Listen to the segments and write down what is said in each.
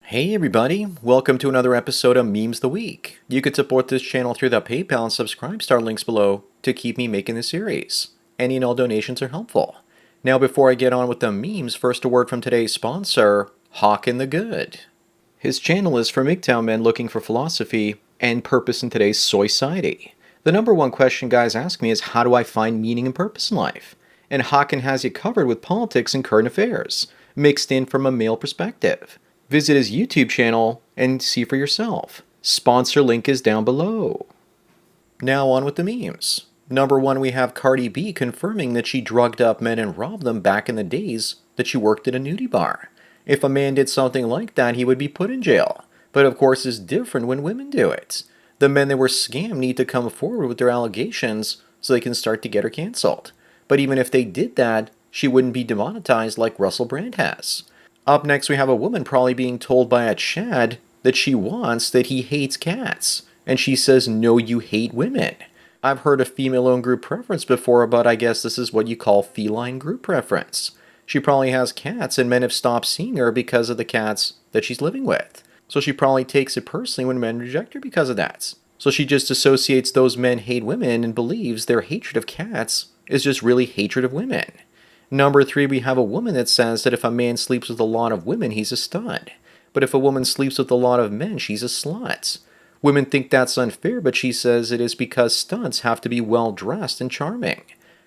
Hey everybody, welcome to another episode of Memes the Week. You can support this channel through the PayPal and Subscribe Star links below to keep me making this series. Any and all donations are helpful. Now before I get on with the memes, first a word from today's sponsor, Hawkin the Good. His channel is for MGTOW men looking for philosophy and purpose in today's society. The number one question guys ask me is how do I find meaning and purpose in life? And Hawkin has you covered with politics and current affairs, mixed in from a male perspective. Visit his YouTube channel and see for yourself. Sponsor link is down below. Now on with the memes. Number one, we have Cardi B confirming that she drugged up men and robbed them back in the days that she worked at a nudie bar. If a man did something like that, he would be put in jail. But of course, it's different when women do it. The men that were scammed need to come forward with their allegations so they can start to get her canceled. But even if they did that, she wouldn't be demonetized like Russell Brand has. Up next, we have a woman probably being told by a Chad that she wants that he hates cats. And she says, no, you hate women. I've heard of female-owned group preference before, but I guess this is what you call feline group preference. She probably has cats, and men have stopped seeing her because of the cats that she's living with. So she probably takes it personally when men reject her because of that. So she just associates those men hate women and believes their hatred of cats is just really hatred of women. Number three, we have a woman that says that if a man sleeps with a lot of women, he's a stud. But if a woman sleeps with a lot of men, she's a slut. Women think that's unfair, but she says it is because studs have to be well-dressed and charming.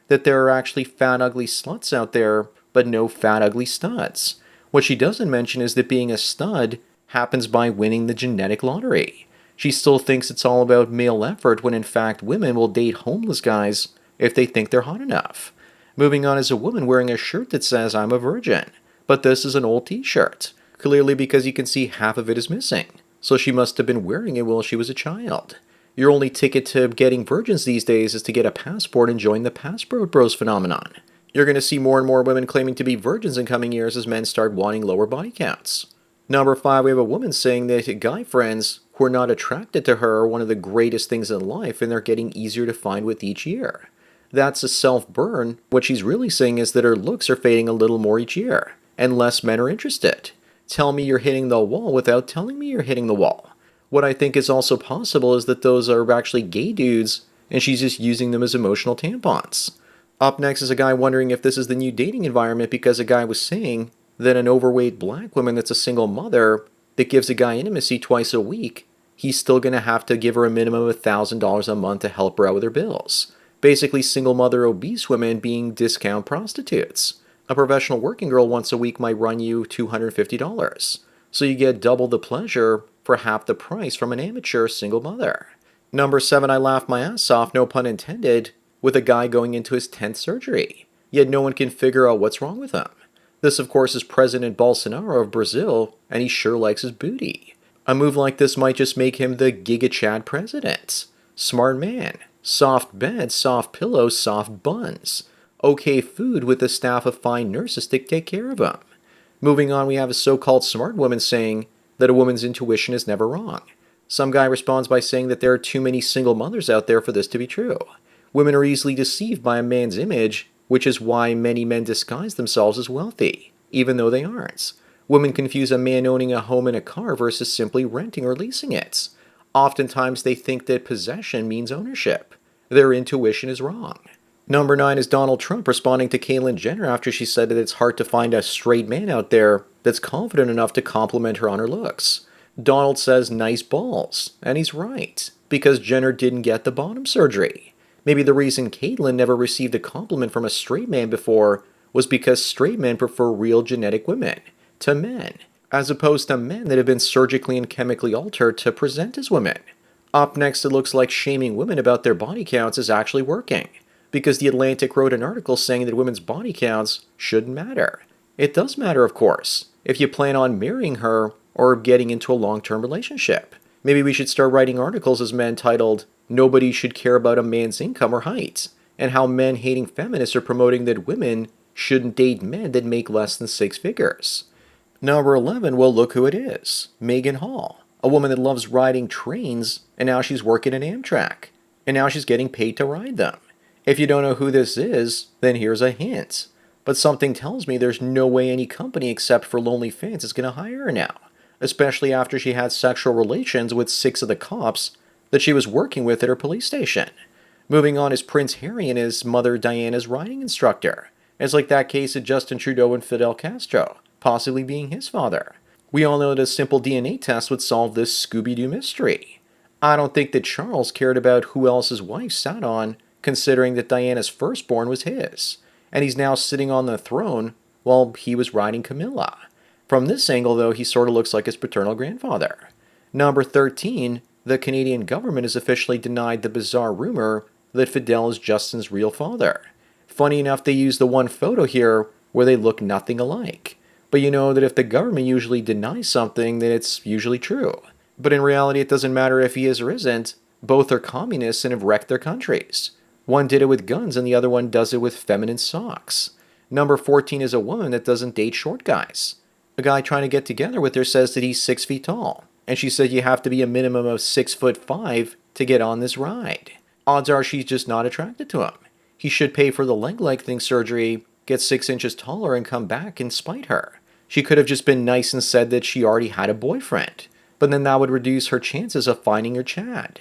That there are actually fat, ugly sluts out there, but no fat, ugly studs. What she doesn't mention is that being a stud happens by winning the genetic lottery. She still thinks it's all about male effort when in fact women will date homeless guys if they think they're hot enough. Moving on is a woman wearing a shirt that says, I'm a virgin. But this is an old t-shirt. Clearly because you can see half of it is missing. So she must have been wearing it while she was a child. Your only ticket to getting virgins these days is to get a passport and join the Passport Bros phenomenon. You're going to see more and more women claiming to be virgins in coming years as men start wanting lower body counts. Number five, we have a woman saying that guy friends who are not attracted to her are one of the greatest things in life and they're getting easier to find with each year. That's a self-burn. What she's really saying is that her looks are fading a little more each year, and less men are interested. Tell me you're hitting the wall without telling me you're hitting the wall. What I think is also possible is that those are actually gay dudes, and she's just using them as emotional tampons. Up next is a guy wondering if this is the new dating environment because a guy was saying that an overweight black woman that's a single mother that gives a guy intimacy twice a week, he's still going to have to give her a minimum of $1,000 a month to help her out with her bills. Basically, single mother obese women being discount prostitutes. A professional working girl once a week might run you $250. So you get double the pleasure for half the price from an amateur single mother. Number seven, I laughed my ass off, no pun intended, with a guy going into his 10th surgery. Yet no one can figure out what's wrong with him. This, of course, is President Bolsonaro of Brazil, and he sure likes his booty. A move like this might just make him the Giga Chad president. Smart man. Soft bed, soft pillows, soft buns. Okay food with a staff of fine nurses to take care of him. Moving on, we have a so-called smart woman saying that a woman's intuition is never wrong. Some guy responds by saying that there are too many single mothers out there for this to be true. Women are easily deceived by a man's image, which is why many men disguise themselves as wealthy, even though they aren't. Women confuse a man owning a home and a car versus simply renting or leasing it. Oftentimes they think that possession means ownership. Their intuition is wrong. Number nine is Donald Trump responding to Caitlyn Jenner after she said that it's hard to find a straight man out there that's confident enough to compliment her on her looks. Donald says nice balls, and he's right, because Jenner didn't get the bottom surgery. Maybe the reason Caitlyn never received a compliment from a straight man before was because straight men prefer real genetic women to men, as opposed to men that have been surgically and chemically altered to present as women. Up next, it looks like shaming women about their body counts is actually working, because The Atlantic wrote an article saying that women's body counts shouldn't matter. It does matter, of course, if you plan on marrying her or getting into a long-term relationship. Maybe we should start writing articles as men titled, Nobody Should Care About a Man's Income or Height, and how men-hating feminists are promoting that women shouldn't date men that make less than 6 figures. Number 11, well, look who it is. Megan Hall, a woman that loves riding trains, and now she's working at Amtrak. And now she's getting paid to ride them. If you don't know who this is, then here's a hint. But something tells me there's no way any company except for Lonely Fans is going to hire her now. especially after she had sexual relations with 6 of the cops that she was working with at her police station. Moving on is Prince Harry and his mother Diana's riding instructor. It's like that case of Justin Trudeau and Fidel Castro, possibly being his father. We all know that a simple DNA test would solve this Scooby-Doo mystery. I don't think that Charles cared about who else his wife sat on, considering that Diana's firstborn was his, and he's now sitting on the throne while he was riding Camilla. From this angle, though, he sort of looks like his paternal grandfather. Number 13, the Canadian government has officially denied the bizarre rumor that Fidel is Justin's real father. Funny enough, they use the one photo here where they look nothing alike. But you know that if the government usually denies something, then it's usually true. But in reality, it doesn't matter if he is or isn't. Both are communists and have wrecked their countries. One did it with guns and the other one does it with feminine socks. Number 14 is a woman that doesn't date short guys. A guy trying to get together with her says that he's 6 feet tall. And she said you have to be a minimum of 6'5" to get on this ride. Odds are she's just not attracted to him. He should pay for the leg lengthening surgery, get 6 inches taller, and come back and spite her. She could have just been nice and said that she already had a boyfriend, but then that would reduce her chances of finding her Chad.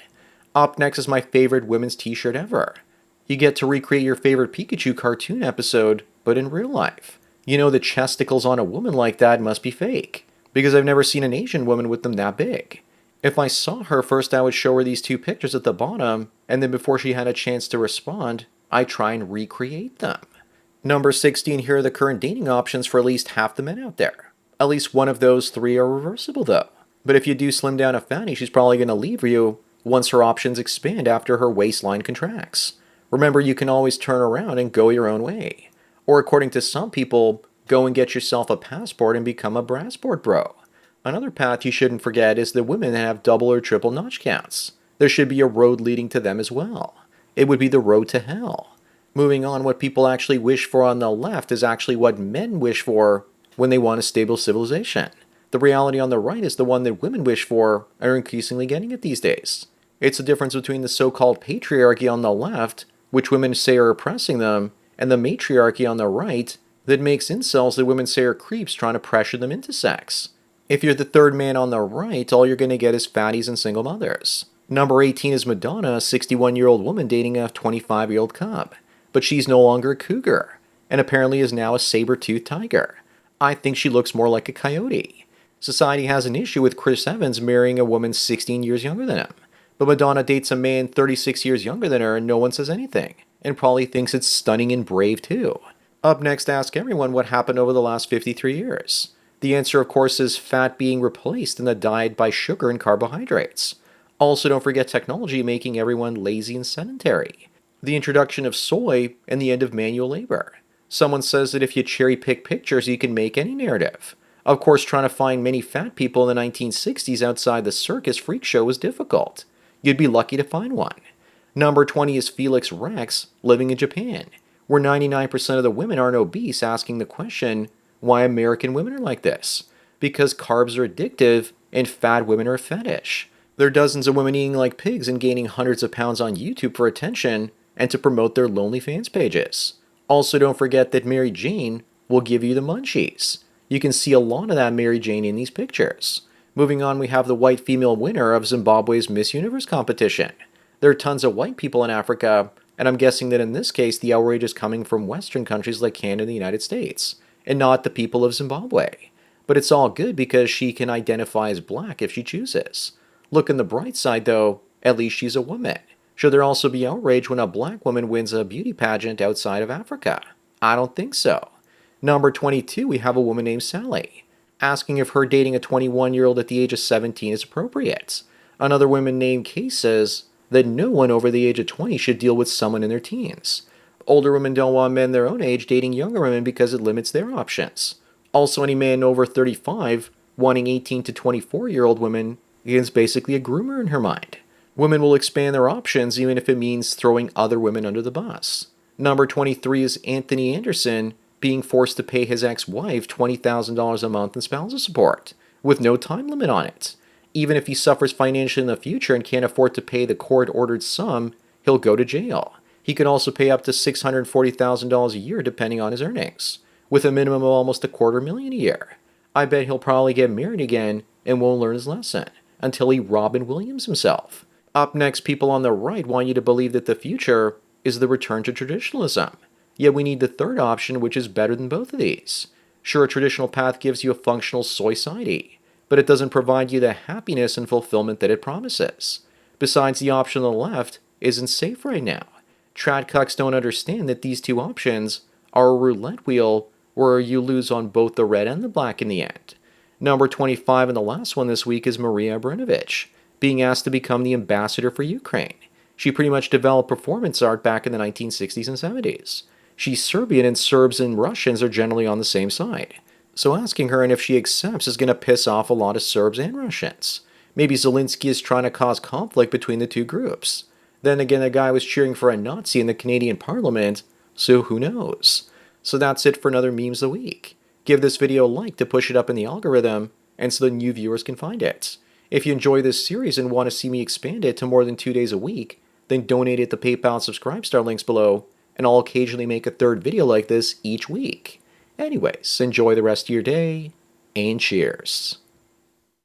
Up next is my favorite women's t-shirt ever. You get to recreate your favorite Pikachu cartoon episode, but in real life. You know the chesticles on a woman like that must be fake, because I've never seen an Asian woman with them that big. If I saw her first, I would show her these 2 pictures at the bottom, and then before she had a chance to respond, I'd try and recreate them. Number 16, here are the current dating options for at least half the men out there. At least one of those 3 are reversible though. But if you do slim down a fatty, she's probably going to leave you once her options expand after her waistline contracts. Remember, you can always turn around and go your own way. Or according to some people, go and get yourself a passport and become a brassport bro. Another path you shouldn't forget is the women that have double or triple notch counts. There should be a road leading to them as well. It would be the road to hell. Moving on, what people actually wish for on the left is actually what men wish for when they want a stable civilization. The reality on the right is the one that women wish for and are increasingly getting it these days. It's the difference between the so-called patriarchy on the left, which women say are oppressing them, and the matriarchy on the right that makes incels that women say are creeps trying to pressure them into sex. If you're the third man on the right, all you're going to get is fatties and single mothers. Number 18 is Madonna, a 61-year-old woman dating a 25-year-old cub. But she's no longer a cougar, and apparently is now a saber-toothed tiger. I think she looks more like a coyote. Society has an issue with Chris Evans marrying a woman 16 years younger than him. But Madonna dates a man 36 years younger than her and no one says anything, and probably thinks it's stunning and brave too. Up next, ask everyone what happened over the last 53 years. The answer, of course, is fat being replaced in the diet by sugar and carbohydrates. Also, don't forget technology making everyone lazy and sedentary. The introduction of soy and the end of manual labor. Someone says that if you cherry pick pictures, you can make any narrative. Of course, trying to find many fat people in the 1960s outside the circus freak show was difficult. You'd be lucky to find one. Number 20 is Felix Rex, living in Japan, where 99% of the women aren't obese, asking the question, why American women are like this? Because carbs are addictive and fat women are a fetish. There are dozens of women eating like pigs and gaining hundreds of pounds on YouTube for attention and to promote their OnlyFans pages. Also, don't forget that Mary Jane will give you the munchies. You can see a lot of that Mary Jane in these pictures. Moving on, we have the white female winner of Zimbabwe's Miss Universe competition. There are tons of white people in Africa, and I'm guessing that in this case the outrage is coming from Western countries like Canada and the United States, and not the people of Zimbabwe. But it's all good because she can identify as black if she chooses. Look on the bright side though, at least she's a woman. Should there also be outrage when a black woman wins a beauty pageant outside of Africa? I don't think so. Number 22, we have a woman named Sally, asking if her dating a 21-year-old at the age of 17 is appropriate. Another woman named Kay says that no one over the age of 20 should deal with someone in their teens. Older women don't want men their own age dating younger women because it limits their options. Also, any man over 35 wanting 18 to 24-year-old women is basically a groomer in her mind. Women will expand their options even if it means throwing other women under the bus. Number 23 is Anthony Anderson being forced to pay his ex-wife $20,000 a month in spousal support, with no time limit on it. Even if he suffers financially in the future and can't afford to pay the court-ordered sum, he'll go to jail. He could also pay up to $640,000 a year depending on his earnings, with a minimum of almost $250,000 a year. I bet he'll probably get married again and won't learn his lesson until he Robin Williams himself. Up next, people on the right want you to believe that the future is the return to traditionalism. Yet we need the third option, which is better than both of these. Sure, a traditional path gives you a functional society, but it doesn't provide you the happiness and fulfillment that it promises. Besides, the option on the left isn't safe right now. Trad cucks don't understand that these two options are a roulette wheel where you lose on both the red and the black in the end. Number 25 and the last one this week is Maria Abramovich, being asked to become the ambassador for Ukraine. She pretty much developed performance art back in the 1960s and 70s. She's Serbian, and Serbs and Russians are generally on the same side. So asking her and if she accepts is going to piss off a lot of Serbs and Russians. Maybe Zelensky is trying to cause conflict between the two groups. Then again, the guy was cheering for a Nazi in the Canadian Parliament, so who knows? So that's it for another Memes of the Week. Give this video a like to push it up in the algorithm, and so the new viewers can find it. If you enjoy this series and want to see me expand it to more than 2 days a week, then donate at the PayPal and Subscribe Star links below, and I'll occasionally make a third video like this each week. Anyways, enjoy the rest of your day, and cheers.